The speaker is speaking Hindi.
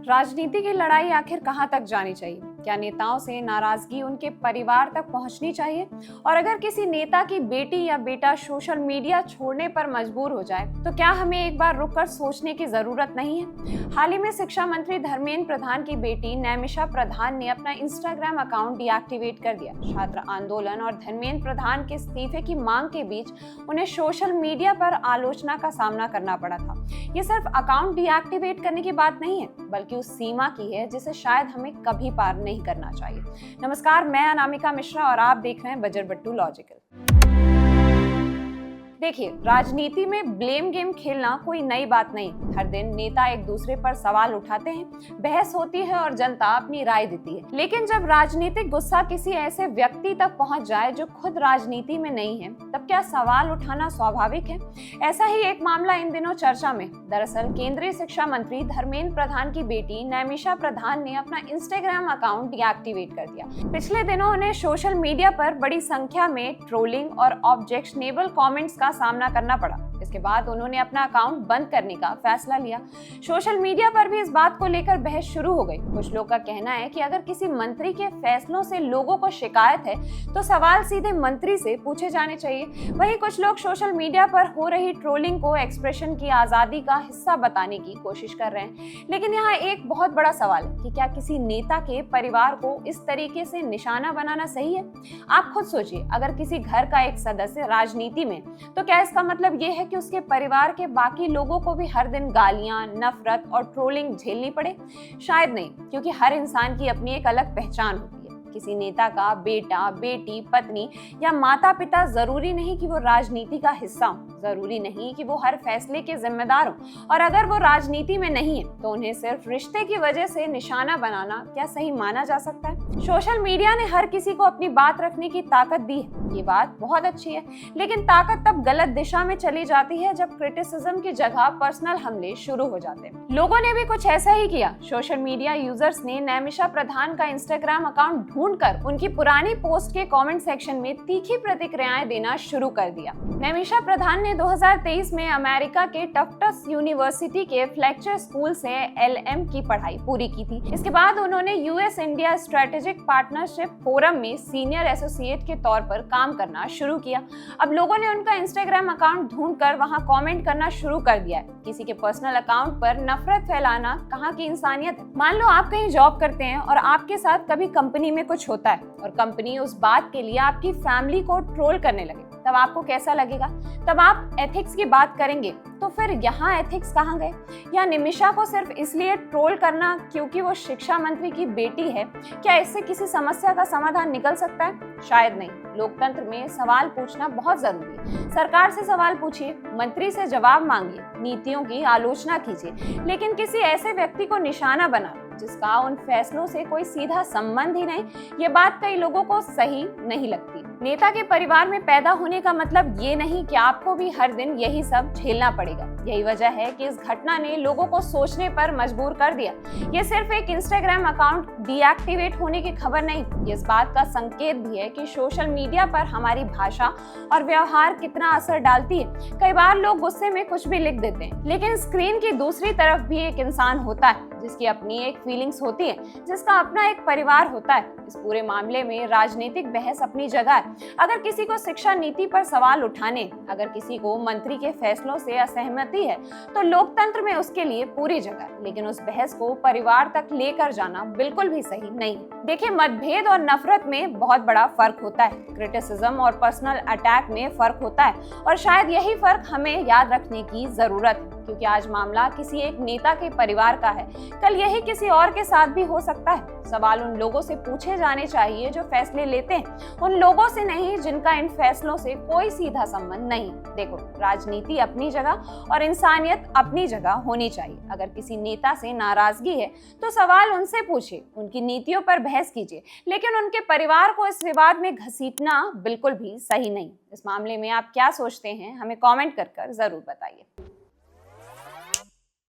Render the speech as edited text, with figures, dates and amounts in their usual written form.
राजनीति की लड़ाई आखिर कहां तक जानी चाहिए? क्या नेताओं से नाराजगी उनके परिवार तक पहुंचनी चाहिए? और अगर किसी नेता की बेटी या बेटा सोशल मीडिया छोड़ने पर मजबूर हो जाए तो क्या हमें एक बार रुककर सोचने की जरूरत नहीं है? हाल ही में शिक्षा मंत्री धर्मेंद्र प्रधान की बेटी नैमिषा प्रधान ने अपना इंस्टाग्राम अकाउंट डीएक्टिवेट कर दिया। छात्र आंदोलन और धर्मेंद्र प्रधान के इस्तीफे की मांग के बीच उन्हें सोशल मीडिया पर आलोचना का सामना करना पड़ा था। ये सिर्फ अकाउंट डीएक्टिवेट करने की बात नहीं है, बल्कि उस सीमा की है जिसे शायद हमें कभी पार नहीं करना चाहिए। नमस्कार, मैं अनामिका मिश्रा और आप देख रहे हैं बजरबट्टू लॉजिकल। देखिए, राजनीति में ब्लेम गेम खेलना कोई नई बात नहीं। हर दिन नेता एक दूसरे पर सवाल उठाते हैं, बहस होती है और जनता अपनी राय देती है। लेकिन जब राजनीतिक गुस्सा किसी ऐसे व्यक्ति तक पहुंच जाए जो खुद राजनीति में नहीं है, तब क्या सवाल उठाना स्वाभाविक है? ऐसा ही एक मामला इन दिनों चर्चा में। दरअसल केंद्रीय शिक्षा मंत्री धर्मेंद्र प्रधान की बेटी नैमिषा प्रधान ने अपना इंस्टाग्राम अकाउंट डीएक्टिवेट कर दिया। पिछले दिनों उन्हें सोशल मीडिया पर बड़ी संख्या में ट्रोलिंग और ऑब्जेक्शनेबल कमेंट्स का सामना करना पड़ा। इसके बाद उन्होंने अपना अकाउंट बंद करने का फैसला लिया। सोशल मीडिया पर भी इस बात को लेकर बहस शुरू हो गई। कुछ लोग का कहना है कि अगर किसी मंत्री के फैसलों से लोगों को शिकायत है तो सवाल सीधे मंत्री से पूछे जाने चाहिए। वहीं कुछ लोग सोशल मीडिया पर हो रही ट्रोलिंग को एक्सप्रेशन की आजादी का हिस्सा बताने की कोशिश कर रहे हैं। लेकिन यहाँ एक बहुत बड़ा सवाल है कि क्या किसी नेता के परिवार को इस तरीके से निशाना बनाना सही है? आप खुद सोचिए, अगर किसी घर का एक सदस्य राजनीति में, तो क्या इसका मतलब ये है कि उसके परिवार के बाकी लोगों को भी हर दिन गालियां, नफरत और ट्रोलिंग झेलनी पड़े? शायद नहीं, क्योंकि हर इंसान की अपनी एक अलग पहचान होती है। किसी नेता का बेटा, बेटी, पत्नी या माता पिता जरूरी नहीं कि वो राजनीति का हिस्सा हो, जरूरी नहीं कि वो हर फैसले के जिम्मेदार हो। और अगर वो राजनीति में नहीं है तो उन्हें सिर्फ रिश्ते की वजह से निशाना बनाना क्या सही माना जा सकता है? सोशल मीडिया ने हर किसी को अपनी बात रखने की ताकत दी है, ये बात बहुत अच्छी है। लेकिन ताकत तब गलत दिशा में चली जाती है जब क्रिटिसिज्म की जगह पर्सनल हमले शुरू हो जाते हैं। लोगों ने भी कुछ ऐसा ही किया। सोशल मीडिया यूजर्स ने नैमिषा प्रधान का इंस्टाग्राम अकाउंट ढूंढकर उनकी पुरानी पोस्ट के कमेंट सेक्शन में तीखी प्रतिक्रियाएं देना शुरू कर दिया। नैमिषा प्रधान ने 2023 में अमेरिका के टफ्ट्स यूनिवर्सिटी के फ्लेक्चर स्कूल से एलएम की पढ़ाई पूरी की थी। इसके बाद उन्होंने US India strategic partnership forum में सीनियर एसोसिएट के तौर पर काम करना शुरू किया। अब लोगों ने उनका इंस्टाग्राम अकाउंट ढूंढकर वहां कमेंट करना शुरू कर दिया है। किसी के पर्सनल अकाउंट पर नफरत फैलाना कहाँ की इंसानियत है? मान लो आप कहीं जॉब करते हैं और आपके साथ कभी कंपनी में कुछ होता है और कंपनी उस बात के लिए आपकी फैमिली को ट्रोल करने लगे, तब आपको कैसा लगेगा? तब आप एथिक्स की बात करेंगे। तो फिर यहाँ एथिक्स कहाँ गए? या नैमिषा को सिर्फ इसलिए ट्रोल करना क्योंकि वो शिक्षा मंत्री की बेटी है, क्या इससे किसी समस्या का समाधान निकल सकता है? शायद नहीं। लोकतंत्र में सवाल पूछना बहुत जरूरी है। सरकार से सवाल पूछिए, मंत्री से जवाब मांगिए, नीतियों की आलोचना कीजिए, लेकिन किसी ऐसे व्यक्ति को निशाना बना जिसका उन फैसलों से कोई सीधा संबंध ही नहीं, ये बात कई लोगों को सही नहीं लगती। नेता के परिवार में पैदा होने का मतलब ये नहीं कि आपको भी हर दिन यही सब झेलना पड़ेगा। यही वजह है कि इस घटना ने लोगों को सोचने पर मजबूर कर दिया। ये सिर्फ एक इंस्टाग्राम अकाउंट डीएक्टिवेट होने की खबर नहीं, ये इस बात का संकेत भी है कि सोशल मीडिया पर हमारी भाषा और व्यवहार कितना असर डालती है। कई बार लोग गुस्से में कुछ भी लिख देते हैं, लेकिन स्क्रीन की दूसरी तरफ भी एक इंसान होता है जिसकी अपनी एक फीलिंग्स होती है, जिसका अपना एक परिवार होता है। इस पूरे मामले में राजनीतिक बहस अपनी जगह है। अगर किसी को शिक्षा नीति पर सवाल उठाने, अगर किसी को मंत्री के फैसलों से असहमति है, तो लोकतंत्र में उसके लिए पूरी जगह है। लेकिन उस बहस को परिवार तक लेकर जाना बिल्कुल भी सही नहीं है। देखिए, मतभेद और नफरत में बहुत बड़ा फर्क होता है। क्रिटिसिज्म और पर्सनल अटैक में फर्क होता है, और शायद यही फर्क हमें याद रखने की जरूरत है। क्योंकि आज मामला किसी एक नेता के परिवार का है, कल यही किसी और के साथ भी हो सकता है। सवाल उन लोगों से पूछे जाने चाहिए जो फैसले लेते हैं, उन लोगों से नहीं जिनका इन फैसलों से कोई सीधा संबंध नहीं। देखो, राजनीति अपनी जगह और इंसानियत अपनी जगह होनी चाहिए। अगर किसी नेता से नाराजगी है तो सवाल उनसे पूछिए, उनकी नीतियों पर बहस कीजिए, लेकिन उनके परिवार को इस विवाद में घसीटना बिल्कुल भी सही नहीं। इस मामले में आप क्या सोचते हैं, हमें कमेंट कर जरूर बताइए।